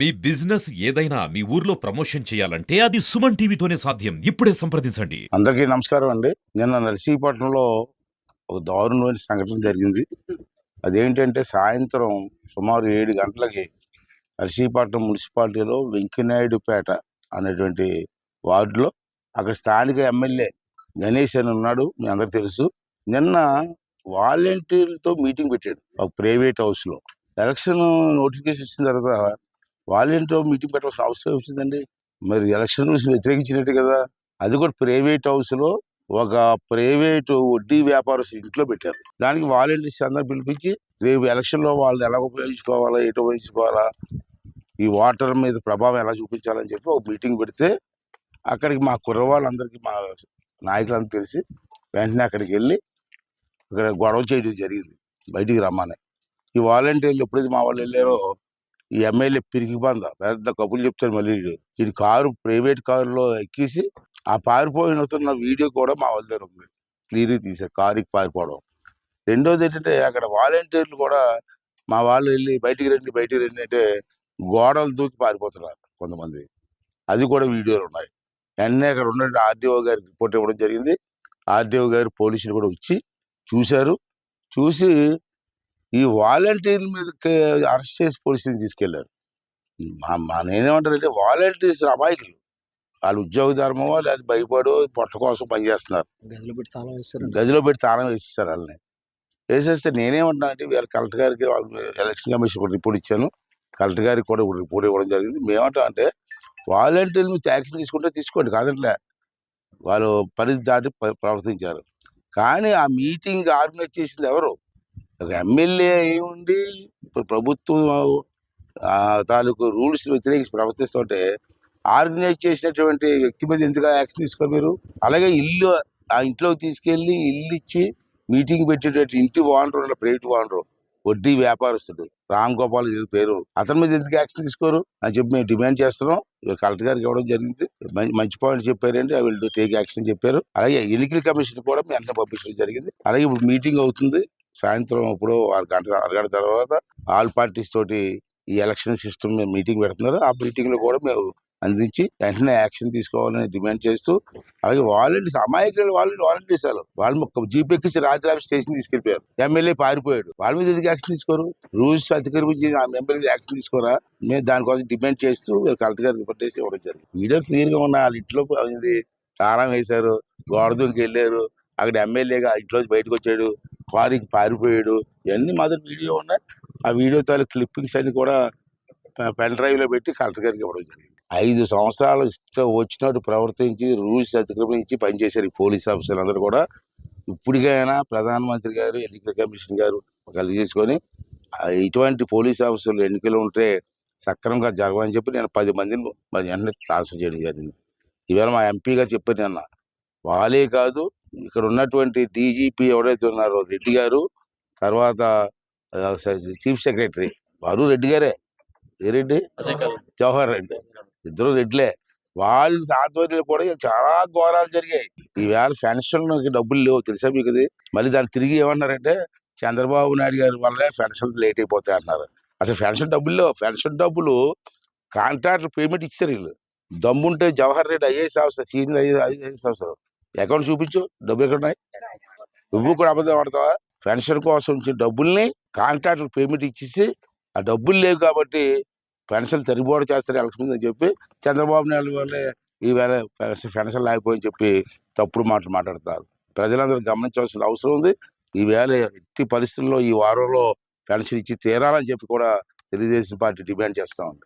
మీ business ఏదైనా మీ ఊర్లో promotion చేయాలంటే అది సుమన్ టీవీతోనే సాధ్యం. ఇప్పుడే సంప్రదించండి. అందరికీ నమస్కారం అండి. నిన్న నర్సీపట్నంలో ఒక దారుణమైన సంఘటన జరిగింది. అదేంటంటే సాయంత్రం సుమారు 7 గంటలకి నర్సీపట్నం మున్సిపాలిటీలో వెంకినాయుడుపేట అనేటువంటి వార్డులో అక్కడ స్థానిక ఎమ్మెల్యే గణేష్ అని ఉన్నాడు, మీ అందరికి తెలుసు. నిన్న వాలంటీర్లతో మీటింగ్ పెట్టాడు ఒక ప్రైవేట్ హౌస్లో. ఎలక్షన్ నోటిఫికేషన్ వచ్చిన తర్వాత వాలంటీర్ మీటింగ్ పెట్టాల్సిన అవసరం వచ్చిందండి. మరి ఎలక్షన్ రూల్స్ వ్యతిరేకించినట్టు కదా. అది కూడా ప్రైవేట్ హౌస్లో ఒక ప్రైవేటు వడ్డీ వ్యాపారస్తు ఇంట్లో పెట్టారు. దానికి వాలంటీర్స్ అందరూ పిలిపించి రేపు ఎలక్షన్లో వాళ్ళని ఎలా ఉపయోగించుకోవాలా, ఎటు ఉపయోగించుకోవాలా, ఈ ఓటర్ మీద ప్రభావం ఎలా చూపించాలని చెప్పి ఒక మీటింగ్ పెడితే అక్కడికి మా కుర్రవాళ్ళందరికీ, మా నాయకులందరూ తెలిసి వెంటనే అక్కడికి వెళ్ళి ఇక్కడ గొడవ చేయడం జరిగింది, బయటికి రమ్మని. ఈ వాలంటీర్లు ఎప్పుడైతే మా వాళ్ళు వెళ్ళారో ఈ ఎమ్మెల్యే పిరికి బంద పెద్ద కబుర్లు చెప్తారు. మళ్ళీ వీడి కారు ప్రైవేట్ కారులో ఎక్కేసి ఆ పారిపోయిన వీడియో కూడా మా వాళ్ళ దగ్గర ఉంది, క్లియర్గా తీశారు కారుకి పారిపోవడం. రెండోది ఏంటంటే అక్కడ వాలంటీర్లు కూడా మా వాళ్ళు వెళ్ళి బయటికి రండి అంటే గోడలు దూకి పారిపోతున్నారు కొంతమంది. అది కూడా వీడియోలు ఉన్నాయి. వెంటనే అక్కడ ఉన్న ఆర్డీఓ గారికి రిపోర్ట్ ఇవ్వడం జరిగింది. ఆర్డీఓ గారు పోలీసులు కూడా వచ్చి చూశారు. చూసి ఈ వాలంటీర్ల మీద అరెస్ట్ చేసి పోలీసుని తీసుకెళ్లారు. నేనేమంటానంటే వాలంటీర్స్ అమాయకులు. వాళ్ళు ఉద్యోగ ధర్మమో లేదా భయపడో పొట్ట కోసం పనిచేస్తున్నారు. గదిలో పెట్టి తాళం వేసేస్తారు వాళ్ళని. వేసేస్తే నేనేమంటున్నానంటే వీళ్ళ కలెక్టర్ గారికి ఎలక్షన్ కమిషన్ కూడా రిపోర్ట్ ఇచ్చాను, కలెక్టర్ గారికి కూడా రిపోర్ట్ ఇవ్వడం జరిగింది. మేమంటాం అంటే వాలంటీర్లు మీద యాక్షన్ తీసుకుంటే తీసుకోండి, కాదంట్లే. వాళ్ళు పరిధి దాటి ప్రవర్తించారు. కానీ ఆ మీటింగ్ ఆర్గనైజ్ చేసింది ఎవరు? ఒక ఎమ్మెల్యే ఉండి ప్రభుత్వం తాలూకు రూల్స్ వ్యతిరేకించి ప్రవర్తిస్తుంటే ఆర్గనైజ్ చేసినటువంటి వ్యక్తి మీద ఎందుకు యాక్షన్ తీసుకోరు మీరు? అలాగే ఆ ఇంట్లోకి తీసుకెళ్ళి ఇల్లు ఇచ్చి మీటింగ్ పెట్టేటట్టు ఇంటి ఓనర్, ప్రైవేట్ ఓనరు, వడ్డీ వ్యాపారస్తుడు రామ్ గోపాల్ పేరు, అతని మీద ఎందుకు యాక్షన్ తీసుకోరు అని చెప్పి మేము డిమాండ్ చేస్తున్నాం. కలెక్టర్ గారికి ఇవ్వడం జరిగింది. మంచి పాయింట్ చెప్పారండి, ఐ విల్ టేక్ యాక్షన్ చెప్పారు. అలాగే ఎన్నికల కమిషన్ కూడా మేము వెంటనే పంపించడం జరిగింది. అలాగే ఇప్పుడు మీటింగ్ అవుతుంది సాయంత్రం, ఇప్పుడు అరగంట తర్వాత ఆల్ పార్టీస్ తోటి ఈ ఎలక్షన్ సిస్టమ్ మీద మీటింగ్ పెడుతున్నారు. ఆ మీటింగ్ లో కూడా మేము అందించి వెంటనే యాక్షన్ తీసుకోవాలని డిమాండ్ చేస్తూ, అలాగే వాలంటీర్స్ అమాయకులు, వాలంటీర్స్ వాళ్ళు జీప్ ఎక్కించి రాజరాజ స్టేషన్ తీసుకెళ్లిపోయారు. ఎమ్మెల్యే పారిపోయాడు, వాళ్ళ మీద ఎందుకు యాక్షన్ తీసుకోరు? రూల్స్ అతిక్రమించి ఆ మెంబర్ మీద యాక్షన్ తీసుకోరా? మేము దానికోసం డిమాండ్ చేస్తూ కలెక్టర్ గారికి రిపోర్ట్ చేసి ఇవ్వడం జరిగింది. వీడియో క్లియర్ గా ఉన్న వాళ్ళ ఇంట్లో తాళం వేశారు, గోడ దూకి వెళ్ళారు, అక్కడ ఎమ్మెల్యేగా ఇంట్లో బయటకు వచ్చాడు, కారుకి పారిపోయాడు. ఇవన్నీ మా దగ్గర వీడియో ఉన్నాయి. ఆ వీడియో తాలూకు క్లిప్పింగ్స్ అన్ని కూడా పెన్ డ్రైవ్ లో పెట్టి కలెక్టర్ గారికి ఇవ్వడం జరిగింది. 5 సంవత్సరాలు వచ్చినట్టు ప్రవర్తించి రూల్స్ అతిక్రమించి పనిచేశారు ఈ పోలీస్ ఆఫీసర్లు అందరూ కూడా. ఇప్పటికైనా ప్రధానమంత్రి గారు, ఎన్నికల కమిషన్ గారు కలిసి చేసుకొని ఇటువంటి పోలీస్ ఆఫీసర్లు ఎన్నికలు ఉంటే సక్రమంగా జరగవని చెప్పి నేను 10 మందిని మరి వెంటనే ట్రాన్స్ఫర్ చేయడం జరిగింది. ఈవేళ మా ఎంపీ గారు చెప్పారు నిన్న, వాళ్ళే కాదు ఇక్కడ ఉన్నటువంటి డీజీపీ ఎవరైతే ఉన్నారో రెడ్డి గారు, తర్వాత చీఫ్ సెక్రటరీ వారు రెడ్డి గారే, ఏ రెడ్డి, జవహర్ రెడ్డి, ఇద్దరు రెడ్లే. వాళ్ళ ఆధ్వర్యంలో కూడా చాలా ఘోరాలు జరిగాయి. ఈవేళ పెన్షన్కి డబ్బులు లేవు తెలుసా మీకు? మళ్ళీ దాన్ని తిరిగి ఏమన్నారంటే చంద్రబాబు నాయుడు గారి వల్లే పెన్షన్ లేట్ అయిపోతాయి అన్నారు. అసలు పెన్షన్ డబ్బులు లేవు. పెన్షన్ డబ్బులు కాంట్రాక్టర్ పేమెంట్ ఇచ్చారు వీళ్ళు. దమ్ముంటే Jawahar Reddy IAS officer, senior IAS officer, account చూపించు, డబ్బులు ఎక్కడ ఉన్నాయి? నువ్వు కూడా అబద్ధం ఆడతావా? పెన్షన్ కోసం ఇచ్చిన డబ్బుల్ని కాంట్రాక్టర్ పేమెంట్ ఇచ్చేసి ఆ డబ్బులు లేవు కాబట్టి పెన్షన్ తరిబోటు చేస్తారు ఎలక్షన్ అని చెప్పి చంద్రబాబు నాయుడు వల్లే ఈవేళ పెన్షన్ లేకపోని చెప్పి తప్పుడు మాటలు మాట్లాడతారు. ప్రజలందరూ గమనించవలసిన అవసరం ఉంది. ఈవేళ ఎట్టి పరిస్థితుల్లో ఈ వారంలో పెన్షన్ ఇచ్చి తీరాలని చెప్పి కూడా తెలుగుదేశం పార్టీ డిమాండ్ చేస్తూ ఉంది.